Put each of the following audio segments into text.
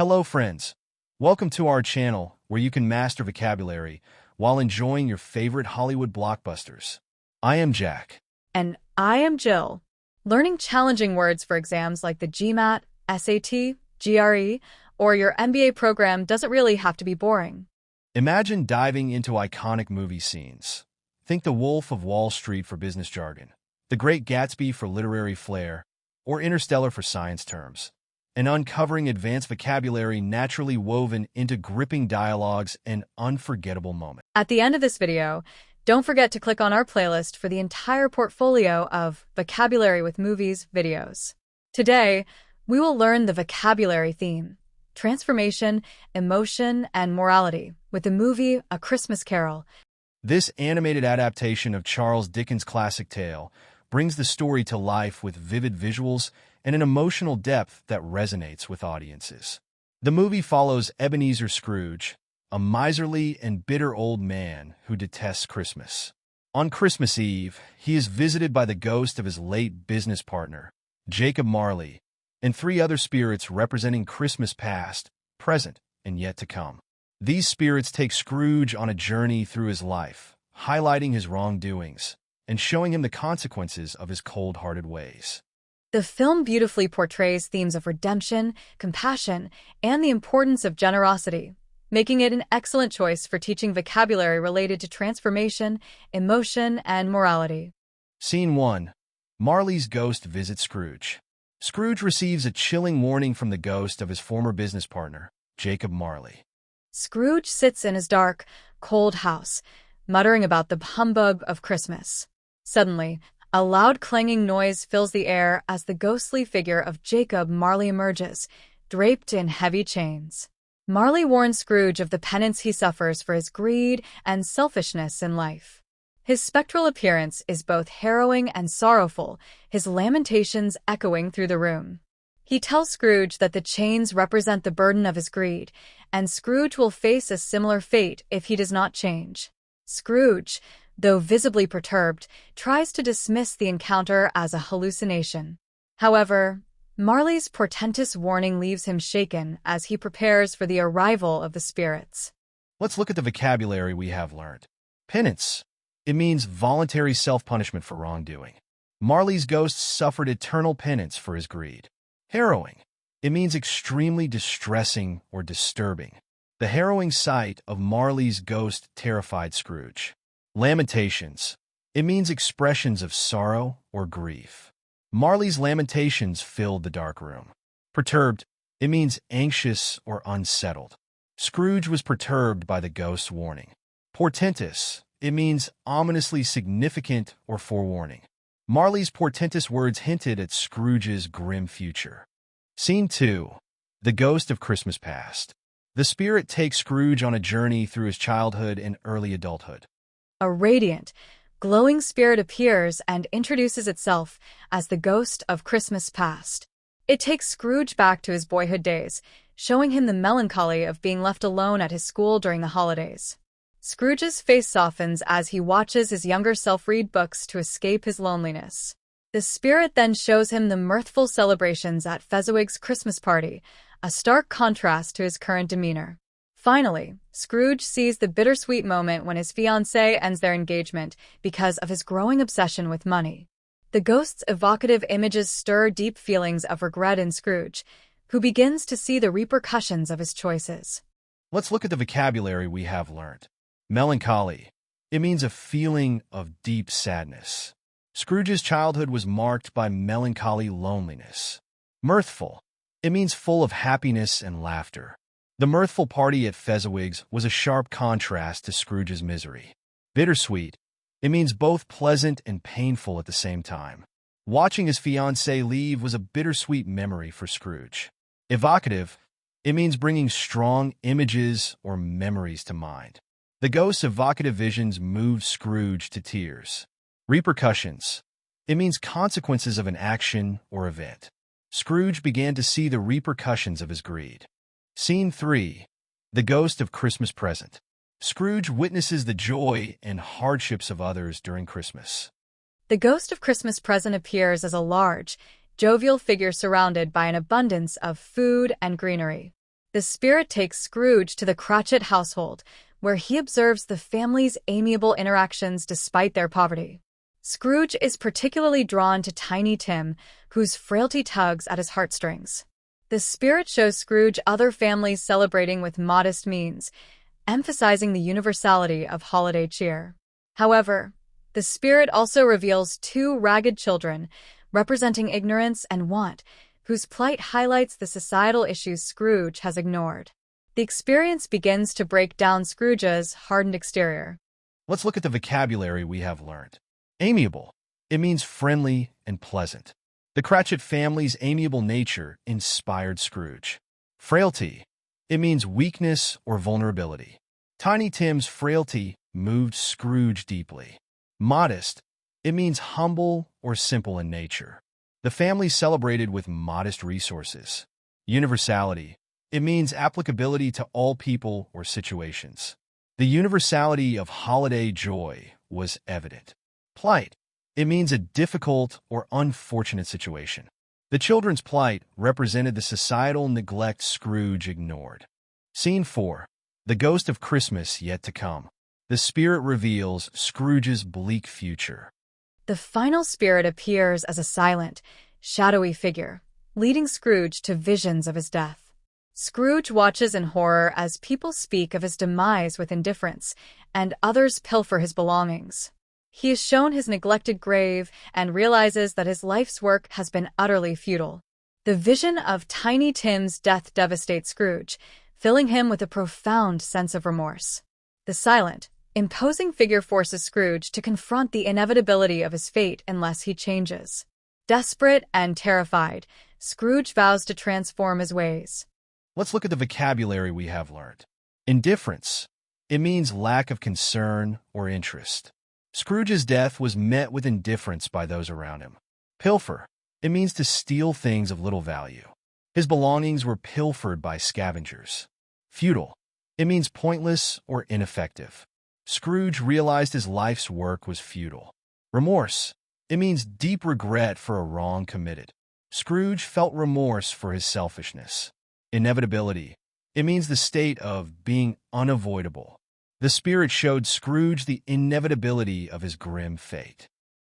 Hello, friends. Welcome to our channel where you can master vocabulary while enjoying your favorite Hollywood blockbusters. I am Jack. And I am Jill. Learning challenging words for exams like the GMAT, SAT, GRE, or your MBA program doesn't really have to be boring. Imagine diving into iconic movie scenes. Think The Wolf of Wall Street for business jargon, The Great Gatsby for literary flair, or Interstellar for science terms, and uncovering advanced vocabulary naturally woven into gripping dialogues and unforgettable moments. At the end of this video, don't forget to click on our playlist for the entire portfolio of Vocabulary with Movies videos. Today, we will learn the vocabulary theme, transformation, emotion, and morality, with the movie A Christmas Carol. This animated adaptation of Charles Dickens' classic tale brings the story to life with vivid visuals and an emotional depth that resonates with audiences. The movie follows Ebenezer Scrooge, a miserly and bitter old man who detests Christmas. On Christmas Eve, he is visited by the ghost of his late business partner, Jacob Marley, and three other spirits representing Christmas past, present, and yet to come. These spirits take Scrooge on a journey through his life, highlighting his wrongdoings and showing him the consequences of his cold-hearted ways. The film beautifully portrays themes of redemption, compassion, and the importance of generosity, making it an excellent choice for teaching vocabulary related to transformation, emotion, and morality. Scene 1. Marley's ghost visits Scrooge. Scrooge receives a chilling warning from the ghost of his former business partner, Jacob Marley. Scrooge sits in his dark, cold house, muttering about the humbug of Christmas. Suddenly, a loud clanging noise fills the air as the ghostly figure of Jacob Marley emerges, draped in heavy chains. Marley warns Scrooge of the penance he suffers for his greed and selfishness in life. His spectral appearance is both harrowing and sorrowful, his lamentations echoing through the room. He tells Scrooge that the chains represent the burden of his greed, and Scrooge will face a similar fate if he does not change. Scrooge, though visibly perturbed, tries to dismiss the encounter as a hallucination. However, Marley's portentous warning leaves him shaken as he prepares for the arrival of the spirits. Let's look at the vocabulary we have learned. Penance. It means voluntary self-punishment for wrongdoing. Marley's ghost suffered eternal penance for his greed. Harrowing. It means extremely distressing or disturbing. The harrowing sight of Marley's ghost terrified Scrooge. Lamentations. It means expressions of sorrow or grief. Marley's lamentations filled the dark room. Perturbed. It means anxious or unsettled. Scrooge was perturbed by the ghost's warning. Portentous. It means ominously significant or forewarning. Marley's portentous words hinted at Scrooge's grim future. Scene 2. The Ghost of Christmas Past. The spirit takes Scrooge on a journey through his childhood and early adulthood. A radiant, glowing spirit appears and introduces itself as the ghost of Christmas past. It takes Scrooge back to his boyhood days, showing him the melancholy of being left alone at his school during the holidays. Scrooge's face softens as he watches his younger self read books to escape his loneliness. The spirit then shows him the mirthful celebrations at Fezziwig's Christmas party, a stark contrast to his current demeanor. Finally, Scrooge sees the bittersweet moment when his fiancée ends their engagement because of his growing obsession with money. The ghost's evocative images stir deep feelings of regret in Scrooge, who begins to see the repercussions of his choices. Let's look at the vocabulary we have learned. Melancholy. It means a feeling of deep sadness. Scrooge's childhood was marked by melancholy loneliness. Mirthful. It means full of happiness and laughter. The mirthful party at Fezziwig's was a sharp contrast to Scrooge's misery. Bittersweet. It means both pleasant and painful at the same time. Watching his fiancée leave was a bittersweet memory for Scrooge. Evocative. It means bringing strong images or memories to mind. The ghost's evocative visions moved Scrooge to tears. Repercussions. It means consequences of an action or event. Scrooge began to see the repercussions of his greed. Scene 3. The Ghost of Christmas Present. Scrooge witnesses the joy and hardships of others during Christmas. The ghost of Christmas Present appears as a large, jovial figure surrounded by an abundance of food and greenery. The spirit takes Scrooge to the Cratchit household, where he observes the family's amiable interactions despite their poverty. Scrooge is particularly drawn to Tiny Tim, whose frailty tugs at his heartstrings. The spirit shows Scrooge other families celebrating with modest means, emphasizing the universality of holiday cheer. However, the spirit also reveals two ragged children, representing ignorance and want, whose plight highlights the societal issues Scrooge has ignored. The experience begins to break down Scrooge's hardened exterior. Let's look at the vocabulary we have learned. Amiable. It means friendly and pleasant. The Cratchit family's amiable nature inspired Scrooge. Frailty. It means weakness or vulnerability. Tiny Tim's frailty moved Scrooge deeply. Modest. It means humble or simple in nature. The family celebrated with modest resources. Universality. It means applicability to all people or situations. The universality of holiday joy was evident. Plight. It means a difficult or unfortunate situation. The children's plight represented the societal neglect Scrooge ignored. Scene 4. The ghost of Christmas yet to come. The spirit reveals Scrooge's bleak future. The final spirit appears as a silent, shadowy figure, leading Scrooge to visions of his death. Scrooge watches in horror as people speak of his demise with indifference, and others pilfer his belongings. He is shown his neglected grave and realizes that his life's work has been utterly futile. The vision of Tiny Tim's death devastates Scrooge, filling him with a profound sense of remorse. The silent, imposing figure forces Scrooge to confront the inevitability of his fate unless he changes. Desperate and terrified, Scrooge vows to transform his ways. Let's look at the vocabulary we have learned. Indifference. It means lack of concern or interest. Scrooge's death was met with indifference by those around him. Pilfer. It means to steal things of little value. His belongings were pilfered by scavengers. Futile. It means pointless or ineffective. Scrooge realized his life's work was futile. Remorse. It means deep regret for a wrong committed. Scrooge felt remorse for his selfishness. Inevitability. It means the state of being unavoidable. The spirit showed Scrooge the inevitability of his grim fate.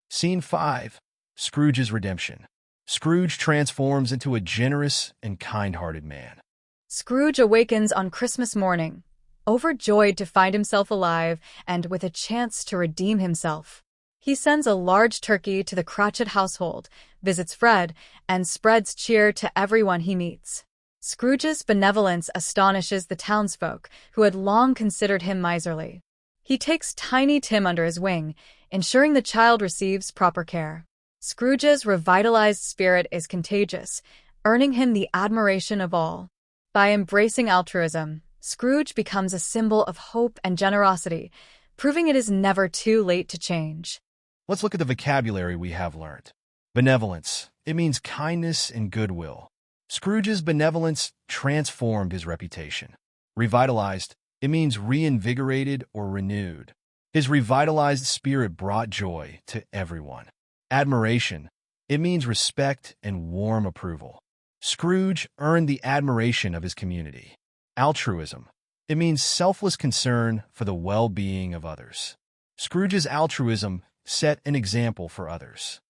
Scene 5. Scrooge's redemption. Scrooge transforms into a generous and kind-hearted man. Scrooge awakens on Christmas morning, overjoyed to find himself alive and with a chance to redeem himself. He sends a large turkey to the Cratchit household, visits Fred, and spreads cheer to everyone he meets. Scrooge's benevolence astonishes the townsfolk, who had long considered him miserly. He takes Tiny Tim under his wing, ensuring the child receives proper care. Scrooge's revitalized spirit is contagious, earning him the admiration of all. By embracing altruism, Scrooge becomes a symbol of hope and generosity, proving it is never too late to change. Let's look at the vocabulary we have learned. Benevolence. It means kindness and goodwill. Scrooge's benevolence transformed his reputation. Revitalized. It means reinvigorated or renewed. His revitalized spirit brought joy to everyone. Admiration. It means respect and warm approval. Scrooge earned the admiration of his community. Altruism. It means selfless concern for the well-being of others. Scrooge's altruism set an example for others.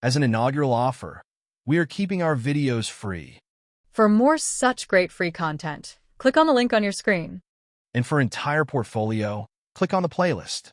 As an inaugural offer, we are keeping our videos free. For more such great free content, click on the link on your screen. And for entire portfolio, click on the playlist.